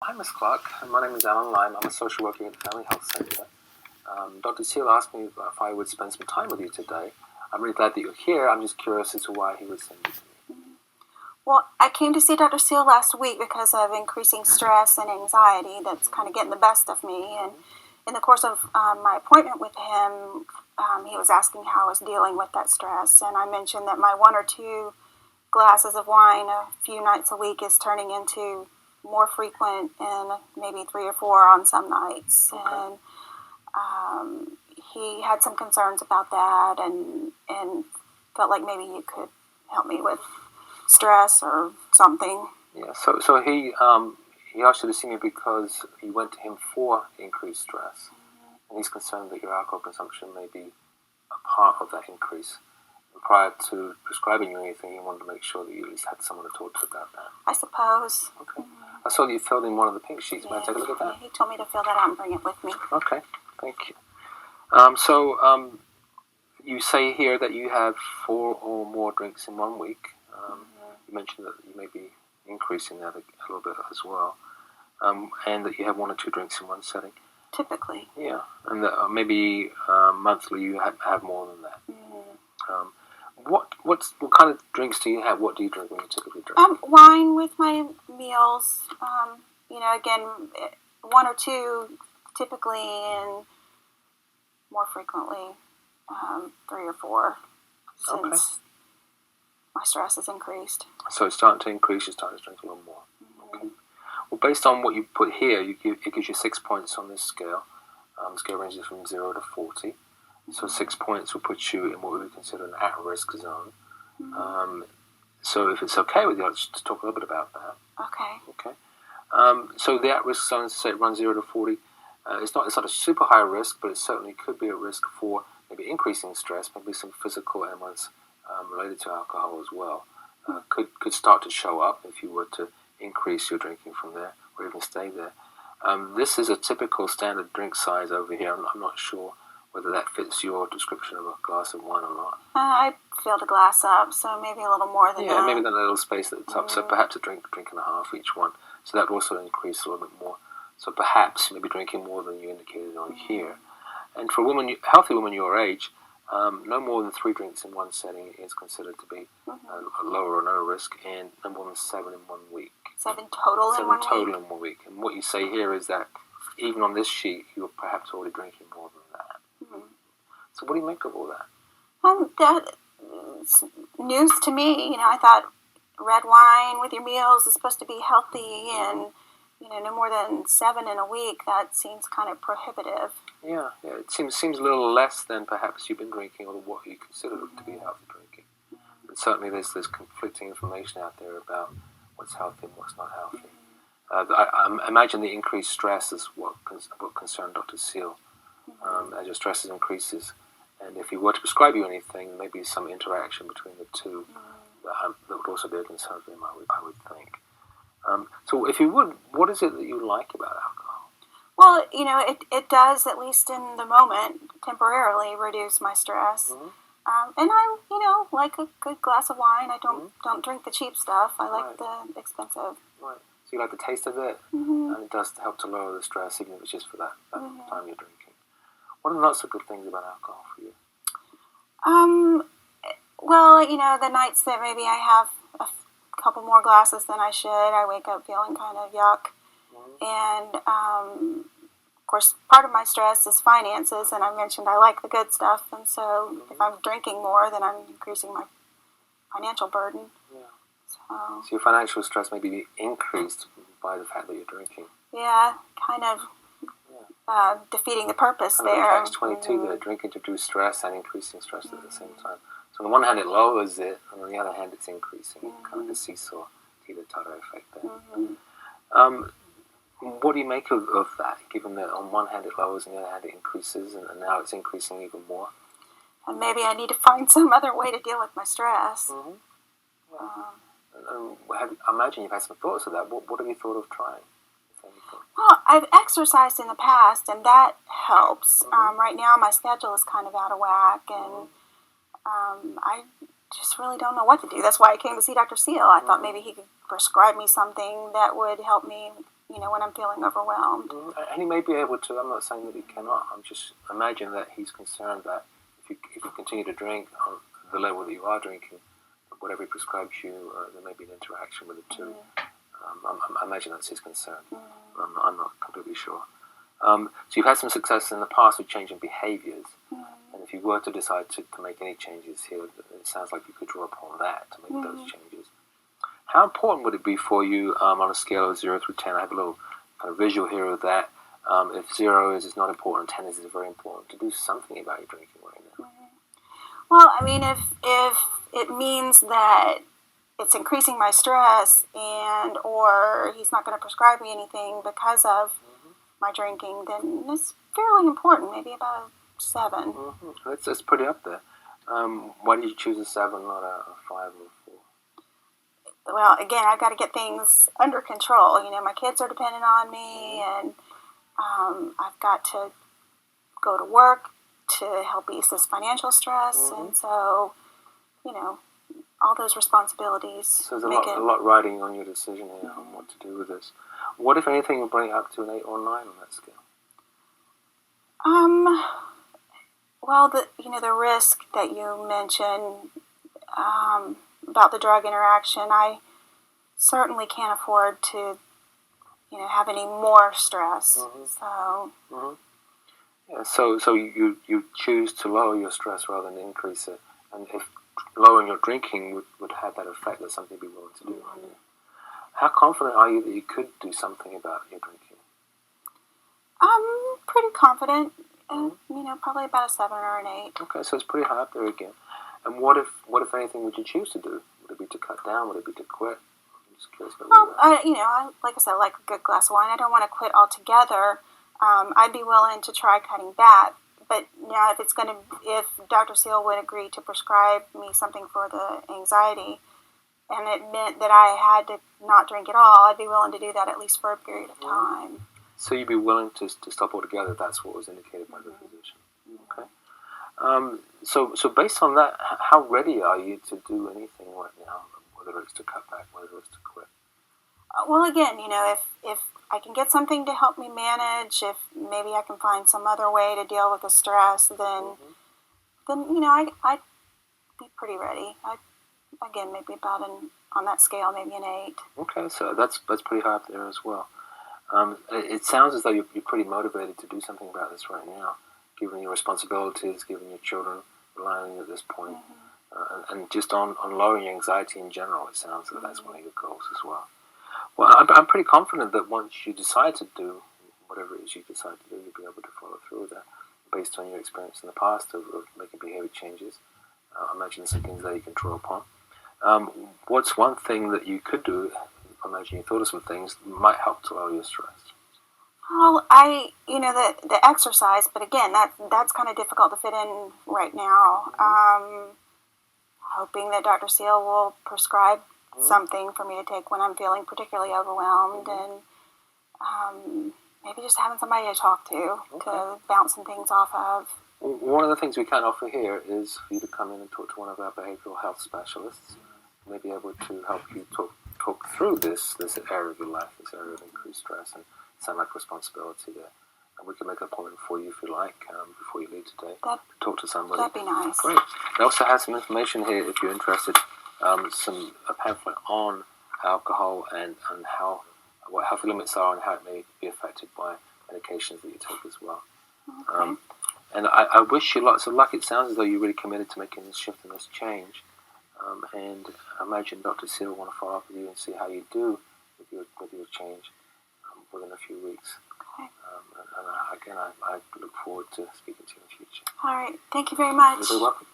Hi, Ms. Clark. My name is Alan Lime. I'm a social worker at the Family Health Centre. Dr. Seal asked me if I would spend some time with you today. I'm really glad that you're here. I'm just curious as to why he would send you to me. Well, I came to see Dr. Seal last week because of increasing stress and anxiety that's kind of getting the best of me. And in the course of my appointment with him, he was asking how I was dealing with that stress. And I mentioned that my 1 or 2 glasses of wine a few nights a week is turning into more frequent and maybe 3 or 4 on some nights. Okay. And he had some concerns about that and felt like maybe you could help me with stress or something. Yeah, so he asked you to see me because you went to him for increased stress. And he's concerned that your alcohol consumption may be a part of that increase. And prior to prescribing you anything, he wanted to make sure that you at least had someone to talk to about that. I suppose. Okay. I saw that you filled in one of the pink sheets. May I take a look at that? He told me to fill that out and bring it with me. Okay, thank you. You say here that you have 4 or more drinks in 1 week. You mentioned that you may be increasing that a little bit as well, and that you have 1 or 2 drinks in one setting. Typically. Yeah, and that maybe monthly you have more than that. What kind of drinks do you have? What do you drink when you typically drink? Wine with my meals. Again, 1 or 2 typically, and more frequently 3 or 4 since my stress has increased. So it's starting to increase. You're starting to drink a little more. Okay. Well, based on what you put here, it gives you 6 points on this scale. The scale ranges from 0 to 40. So 6 points will put you in what we would consider an at-risk zone. So if it's okay with you, let's just talk a little bit about that. Okay. So the at-risk zone, say it runs 0 to 40. It's not a super high risk, but it certainly could be a risk for maybe increasing stress, maybe some physical ailments related to alcohol as well. Could start to show up if you were to increase your drinking from there or even stay there. This is a typical standard drink size over here. I'm not sure whether that fits your description of a glass of wine or not. I filled a glass up, so maybe a little more than that. Yeah, maybe that little space at the top, so perhaps a drink and a half each one. So that would also increase a little bit more. So perhaps maybe drinking more than you indicated on here. And for a healthy woman your age, no more than 3 drinks in one setting is considered to be a lower or no risk, and no more than 7 in 1 week. 7 total in 1 week? 7 total in 1 week. And what you say here is that even on this sheet, you're perhaps already drinking more than that. So what do you make of all that? That's news to me. I thought red wine with your meals is supposed to be healthy, and no more than 7 in a week. That seems kind of prohibitive. Yeah. It seems a little less than perhaps you've been drinking or what you consider to be healthy drinking. And certainly there's conflicting information out there about what's healthy and what's not healthy. I imagine the increased stress is what concerned Dr. Seal. As your stress increases, and if he were to prescribe you anything, there may be some interaction between the two that would also be a concern for him, I would think. So if you would, what is it that you like about alcohol? Well, it does, at least in the moment, temporarily reduce my stress. And I, like a good glass of wine. I don't drink the cheap stuff. I like the expensive. Right. So you like the taste of it, and it does help to lower the stress, even if it's just for that time you're drinking. What are the not so good things about alcohol for you? Well, the nights that maybe I have a couple more glasses than I should, I wake up feeling kind of yuck. And, of course, part of my stress is finances, and I mentioned I like the good stuff, and so if I'm drinking more, then I'm increasing my financial burden. So your financial stress may be increased by the fact that you're drinking. Yeah, kind of defeating the purpose there. Catch-22 there, drinking to reduce stress and increasing stress at the same time. So on the one hand it lowers it, and on the other hand it's increasing. Kind of a seesaw, teeter-totter effect there. What do you make of that, given that on one hand it lowers and on the other hand it increases, and now it's increasing even more? And maybe I need to find some other way to deal with my stress. I imagine you've had some thoughts of that. What have you thought of trying? Well, I've exercised in the past, and that helps. Right now, my schedule is kind of out of whack, and I just really don't know what to do. That's why I came to see Dr. Seal. I thought maybe he could prescribe me something that would help me when I'm feeling overwhelmed. And he may be able to. I'm not saying that he cannot. I'm just imagine that he's concerned that if you continue to drink on the level that you are drinking, whatever he prescribes you, there may be an interaction with it too. I imagine that's his concern. I'm not completely sure. So you've had some success in the past with changing behaviours, and if you were to decide to make any changes here, it sounds like you could draw upon that to make those changes. How important would it be for you on a scale of 0 through 10? I have a little kind of visual here of that. If 0 is not important, 10 is very important, to do something about your drinking right now. Well, I mean, if it means that it's increasing my stress or he's not going to prescribe me anything because of my drinking, then it's fairly important, maybe about a 7. That's pretty up there. Why did you choose a 7, not a 5 or 4? Well, again, I've got to get things under control. My kids are dependent on me, and I've got to go to work to help ease this financial stress, and so, all those responsibilities. So there's a lot riding on your decision here on what to do with this. What, if anything, will bring it up to an 8 or 9 on that scale? Well, the risk that you mentioned about the drug interaction, I certainly can't afford to, have any more stress. So. Yeah. So you choose to lower your stress rather than increase it, and if lowering your drinking would have that effect, that's something you'd be willing to do. How confident are you that you could do something about your drinking? I'm pretty confident. Probably about a 7 or an 8. Okay, so it's pretty high up there again. And what if anything would you choose to do? Would it be to cut down? Would it be to quit? I'm just curious about that. Like I said, I like a good glass of wine. I don't want to quit altogether. I'd be willing to try cutting back. But if Dr. Seal would agree to prescribe me something for the anxiety, and it meant that I had to not drink at all, I'd be willing to do that at least for a period of time. So you'd be willing to stop altogether? That's what was indicated by the physician. Okay. So based on that, how ready are you to do anything right now? Whether it's to cut back, whether it's to quit? Well, again, if I can get something to help me manage, if maybe I can find some other way to deal with the stress, then I'd be pretty ready. Again, maybe about on that scale, maybe an 8. Okay, so that's pretty high up there as well. It sounds as though you're pretty motivated to do something about this right now, given your responsibilities, given your children relying on you at this point, and just on lowering your anxiety in general. It sounds like that's one of your goals as well. Well, I'm pretty confident that once you decide to do whatever it is you decide to do, you'll be able to follow through with that, based on your experience in the past of making behavior changes. I imagine there's some things that you can draw upon. What's one thing that you could do? I imagine you thought of some things that might help to lower your stress. Well, the exercise, but again, that's kind of difficult to fit in right now. Hoping that Dr. Seal will prescribe something for me to take when I'm feeling particularly overwhelmed, and maybe just having somebody to talk to bounce some things off of. One of the things we can offer here is for you to come in and talk to one of our behavioral health specialists. They may be able to help you talk through this area of your life, this area of increased stress, and sound like responsibility there. And we can make an appointment for you if you like, before you leave today, to talk to somebody. That'd be nice. Great. They also have some information here if you're interested, a pamphlet on alcohol and what health limits are and how it may be affected by medications that you take as well. Okay. And I wish you lots of luck. It sounds as though you're really committed to making this shift and this change. And I imagine Dr. Seal will want to follow up with you and see how you do with your change within a few weeks. Okay. And again, I look forward to speaking to you in the future. All right. Thank you very much. You're very welcome.